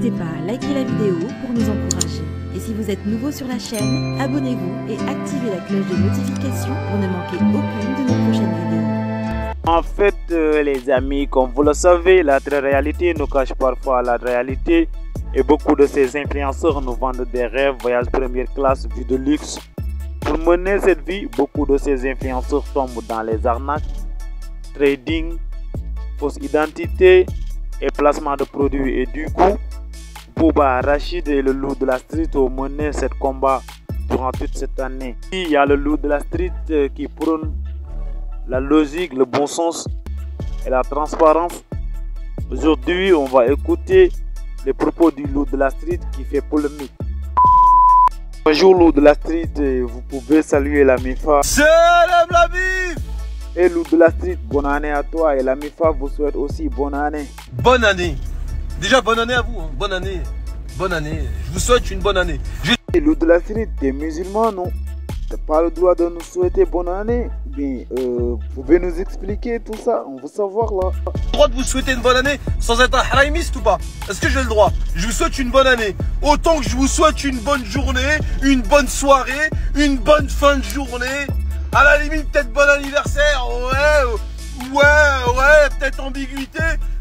N'hésitez pas à liker la vidéo pour nous encourager. Et si vous êtes nouveau sur la chaîne, abonnez-vous et activez la cloche de notification pour ne manquer aucune de nos prochaines vidéos. En fait, les amis, comme vous le savez, la réalité nous cache parfois la réalité. Et beaucoup de ces influenceurs nous vendent des rêves, voyages première classe, vie de luxe. Pour mener cette vie, beaucoup de ces influenceurs tombent dans les arnaques, trading, fausse identité et placement de produits. Et du coup, Booba, Rachid et le loup de la street ont mené ce combat durant toute cette année. Il y a le loup de la street qui prône la logique, le bon sens et la transparence. Aujourd'hui, on va écouter les propos du loup de la street qui fait polémique. Bonjour loup de la street, vous pouvez saluer la MIFA. Salam la MIF. Et loup de la street, bonne année à toi et la MIFA vous souhaite aussi bonne année. Bonne année. Déjà bonne année à vous, hein. Bonne année. Bonne année. Je vous souhaite une bonne année. Et loup de la street, t'es musulman non? T'as pas le droit de nous souhaiter bonne année? Bien, vous pouvez nous expliquer tout ça? On veut savoir là. J'ai le droit de vous souhaiter une bonne année sans être un haraimiste ou pas? Est-ce que j'ai le droit? Je vous souhaite une bonne année. Autant que je vous souhaite une bonne journée, une bonne soirée, une bonne fin de journée. À la limite, peut-être bon anniversaire. Ouais, peut-être ambiguïté.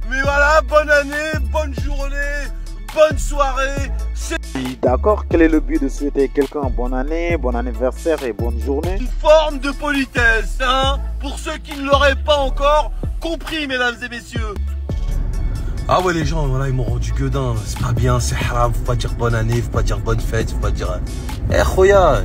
Mais voilà, bonne année, bonne journée, bonne soirée. D'accord, quel est le but de souhaiter quelqu'un bonne année, bon anniversaire et bonne journée? Une forme de politesse, hein, pour ceux qui ne l'auraient pas encore compris, mesdames et messieurs. Ah ouais, les gens, voilà, ils m'ont rendu gueudin. C'est pas bien, c'est haram, faut pas dire bonne année, faut pas dire bonne fête, faut pas dire... Khoya,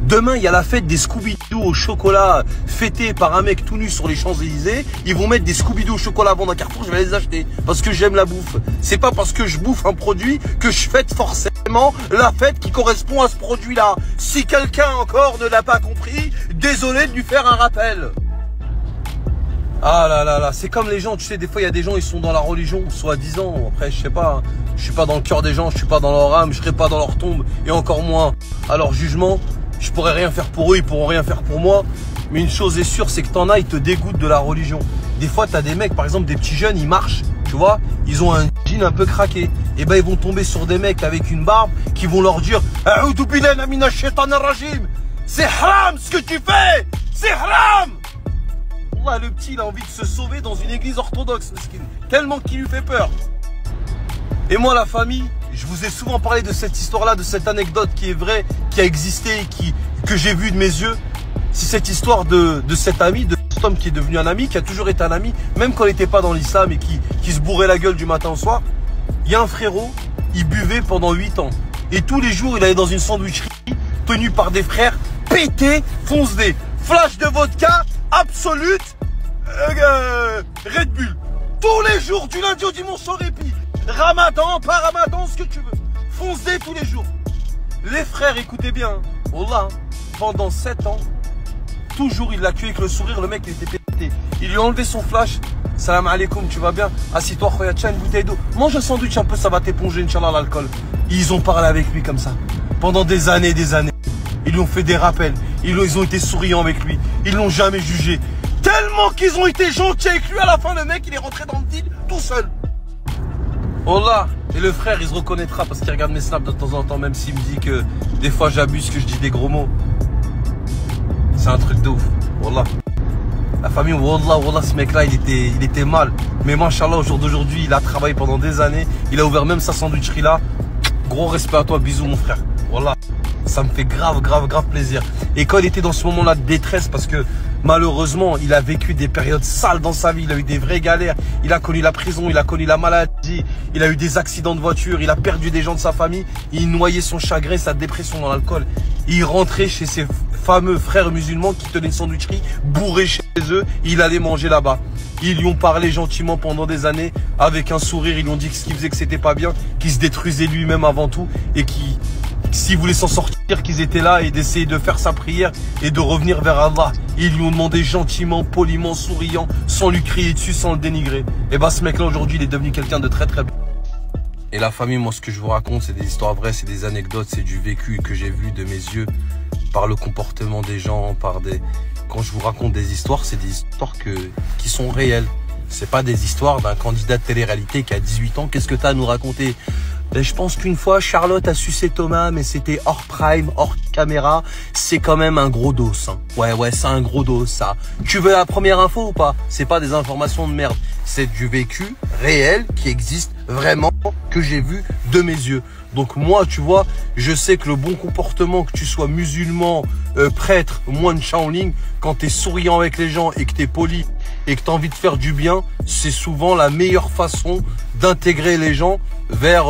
demain, il y a la fête des Scooby-Doo au chocolat fêtée par un mec tout nu sur les Champs-Élysées. Ils vont mettre des Scooby-Doo au chocolat avant un carton, je vais les acheter parce que j'aime la bouffe. C'est pas parce que je bouffe un produit que je fête forcément la fête qui correspond à ce produit-là. Si quelqu'un encore ne l'a pas compris, désolé de lui faire un rappel. Ah là là là, c'est comme les gens, tu sais, des fois il y a des gens, ils sont dans la religion, soi-disant. Après, je sais pas, hein, je suis pas dans le cœur des gens, je suis pas dans leur âme, je serai pas dans leur tombe et encore moins à leur jugement. Je pourrais rien faire pour eux, ils pourront rien faire pour moi. Mais une chose est sûre, c'est que t'en as, ils te dégoûtent de la religion. Des fois, t'as des mecs, par exemple, des petits jeunes, ils marchent, tu vois, ils ont un jean un peu craqué. Et ben, ils vont tomber sur des mecs avec une barbe qui vont leur dire c'est haram ce que tu fais, c'est haram. Là, le petit, il a envie de se sauver dans une église orthodoxe, tellement qu'il lui fait peur. Et moi, la famille, je vous ai souvent parlé de cette histoire-là, de cette anecdote qui est vraie, qui a existé, que j'ai vue de mes yeux. C'est cette histoire de cet ami, de cet homme qui est devenu un ami, qui a toujours été un ami, même quand il n'était pas dans l'islam et qui se bourrait la gueule du matin au soir. Il y a un frérot, il buvait pendant 8 ans. Et tous les jours, il allait dans une sandwicherie, tenue par des frères, pétés, fonce-dés. Flash de vodka, absolute, Red Bull. Tous les jours, du lundi au dimanche sans répit. Ramadan, pas Ramadan, ce que tu veux. Fonce-dés tous les jours. Les frères, écoutez bien. Wallah, pendant 7 ans, toujours il l'a accueilli avec le sourire, le mec il était pété. Il lui a enlevé son flash. Salam alaikum, tu vas bien? Assis-toi, khoya, tiens une bouteille d'eau. Mange un sandwich un peu, ça va t'éponger, Inch'Allah, l'alcool. Ils ont parlé avec lui comme ça. Pendant des années et des années. Ils lui ont fait des rappels. Ils ont été souriants avec lui. Ils l'ont jamais jugé. Tellement qu'ils ont été gentils avec lui, à la fin, le mec, il est rentré dans le deal tout seul. Wallah, et le frère il se reconnaîtra parce qu'il regarde mes snaps de temps en temps, même s'il me dit que des fois j'abuse, que je dis des gros mots. C'est un truc de ouf, Wallah. La famille, Wallah, ce mec là il était mal. Mais machallah, au jour d'aujourd'hui, il a travaillé pendant des années. Il a ouvert même sa sandwicherie là. Gros respect à toi, bisous mon frère, Wallah. Ça me fait grave plaisir. Et quand il était dans ce moment-là de détresse, parce que malheureusement, il a vécu des périodes sales dans sa vie, il a eu des vraies galères, il a connu la prison, il a connu la maladie, il a eu des accidents de voiture, il a perdu des gens de sa famille, il noyait son chagrin, sa dépression dans l'alcool. Il rentrait chez ses fameux frères musulmans qui tenaient une sandwicherie, bourré chez eux, il allait manger là-bas. Ils lui ont parlé gentiment pendant des années, avec un sourire, ils lui ont dit que ce qu'il faisait que c'était pas bien, qu'il se détruisait lui-même avant tout, et s'il voulait s'en sortir, qu'ils étaient là et d'essayer de faire sa prière et de revenir vers Allah. Ils lui ont demandé gentiment, poliment, souriant, sans lui crier dessus, sans le dénigrer. Et bah ce mec-là aujourd'hui, il est devenu quelqu'un de très bien. Et la famille, moi ce que je vous raconte, c'est des histoires vraies, c'est des anecdotes, c'est du vécu que j'ai vu de mes yeux, par le comportement des gens, Quand je vous raconte des histoires, c'est des histoires qui sont réelles. C'est pas des histoires d'un candidat de télé-réalité qui a 18 ans. Qu'est-ce que tu as à nous raconter? Ben, je pense qu'une fois, Charlotte a sucé Thomas, mais c'était hors prime, hors caméra. C'est quand même un gros dos. Hein. Ouais, c'est un gros dos, ça. Tu veux la première info ou pas? C'est pas des informations de merde. C'est du vécu réel qui existe vraiment, que j'ai vu de mes yeux. Donc moi, tu vois, je sais que le bon comportement, que tu sois musulman, prêtre, moine Shaolin, quand tu es souriant avec les gens et que tu es poli et que tu as envie de faire du bien, c'est souvent la meilleure façon d'intégrer les gens vers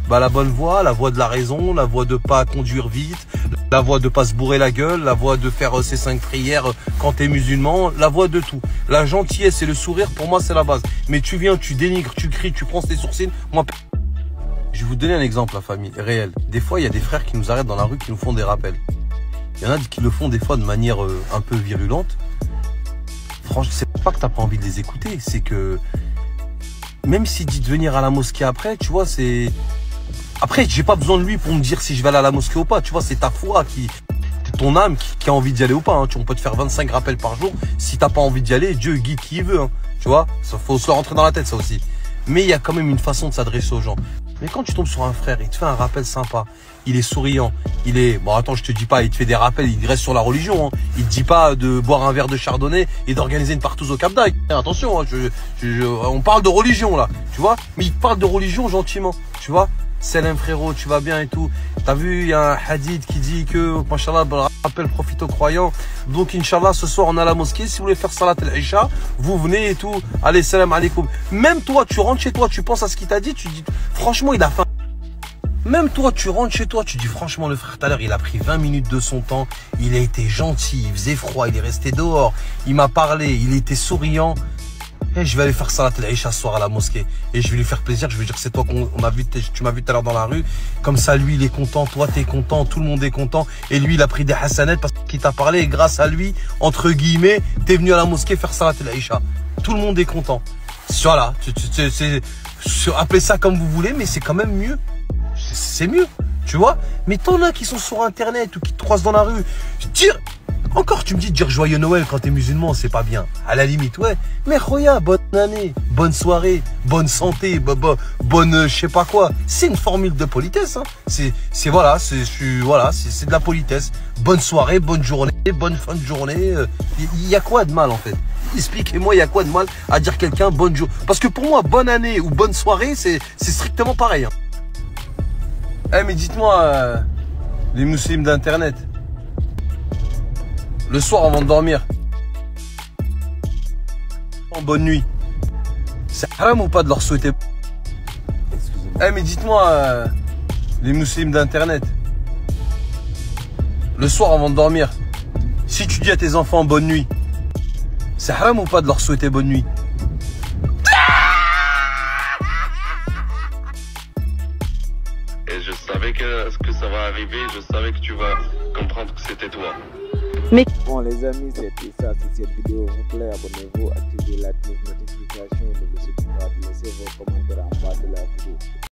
la bonne voie, la voie de la raison, la voie de pas conduire vite, la voie de pas se bourrer la gueule, la voie de faire ses 5 prières quand tu es musulman, la voie de tout. La gentillesse et le sourire, pour moi, c'est la base. Mais tu viens, tu dénigres, tu cries, tu prends tes sourcils. Moi, je vais vous donner un exemple, la famille, réel. Des fois, il y a des frères qui nous arrêtent dans la rue, qui nous font des rappels. Il y en a qui le font des fois de manière un peu virulente. Franchement, c'est pas que t'as pas envie de les écouter, c'est que même s'il dit de venir à la mosquée après, tu vois, c'est... Après, j'ai pas besoin de lui pour me dire si je vais aller à la mosquée ou pas, tu vois, c'est ta foi ton âme qui a envie d'y aller ou pas. Hein. On peut te faire 25 rappels par jour. Si t'as pas envie d'y aller, Dieu guide qui il veut. Hein. Tu vois, ça faut se le rentrer dans la tête, ça aussi. Mais il y a quand même une façon de s'adresser aux gens. Mais quand tu tombes sur un frère, il te fait un rappel sympa, il est souriant, il est... Bon, attends, je te dis pas, il te fait des rappels, il reste sur la religion. Hein. Il te dit pas de boire un verre de chardonnay et d'organiser une partouze au Cap d'Agde. Attention, hein, on parle de religion, là, tu vois. Mais il te parle de religion gentiment, tu vois. Salam frérot, tu vas bien et tout. T'as vu, il y a un hadith qui dit que, machallah, le rappel profite aux croyants. Donc, Inch'Allah, ce soir, on est à la mosquée. Si vous voulez faire salat al-Isha, vous venez et tout. Allez, salam alaikum. Même toi, tu rentres chez toi, tu penses à ce qu'il t'a dit, tu dis, franchement, il a faim. Même toi, tu rentres chez toi, tu dis, franchement, le frère, tout à l'heure, il a pris 20 minutes de son temps. Il a été gentil, il faisait froid, il est resté dehors. Il m'a parlé, il était souriant. Et je vais aller faire salat al-Isha ce soir à la mosquée. Et je vais lui faire plaisir. Je vais dire, c'est toi qu'on a vu, tu m'as vu tout à l'heure dans la rue. Comme ça, lui, il est content. Toi, t'es content. Tout le monde est content. Et lui, il a pris des hasanettes parce qu'il t'a parlé. Et grâce à lui, entre guillemets, t'es venu à la mosquée faire salat al-Isha. Tout le monde est content. Voilà. Appelez ça comme vous voulez, mais c'est quand même mieux. C'est mieux. Tu vois? Mais t'en as qui sont sur Internet ou qui te croisent dans la rue. Encore, tu me dis de dire joyeux Noël quand t'es musulman, c'est pas bien. À la limite, ouais. Mais Roya, bonne année, bonne soirée, bonne santé, bonne je sais pas quoi. C'est une formule de politesse. Hein. C'est de la politesse. Bonne soirée, bonne journée, bonne fin de journée. Il y a quoi de mal en fait? Expliquez-moi, il y a quoi de mal à dire quelqu'un bonne journée? Parce que pour moi, bonne année ou bonne soirée, c'est strictement pareil. Hein. Eh mais dites-moi, les musulmans d'internet. Le soir avant de dormir. En bonne nuit. C'est haram ou pas de leur souhaiter? Excusez-moi. Eh mais dites-moi, les musulmans d'internet. Le soir avant de dormir. Si tu dis à tes enfants bonne nuit, c'est haram ou pas de leur souhaiter bonne nuit? Et je savais que ça va arriver, je savais que tu vas comprendre que c'était toi. Bon les amis, c'était ça, si cette vidéo vous plaît, abonnez-vous, activez la cloche de notification et n'oubliez pas de laisser vos commentaires en bas de la vidéo.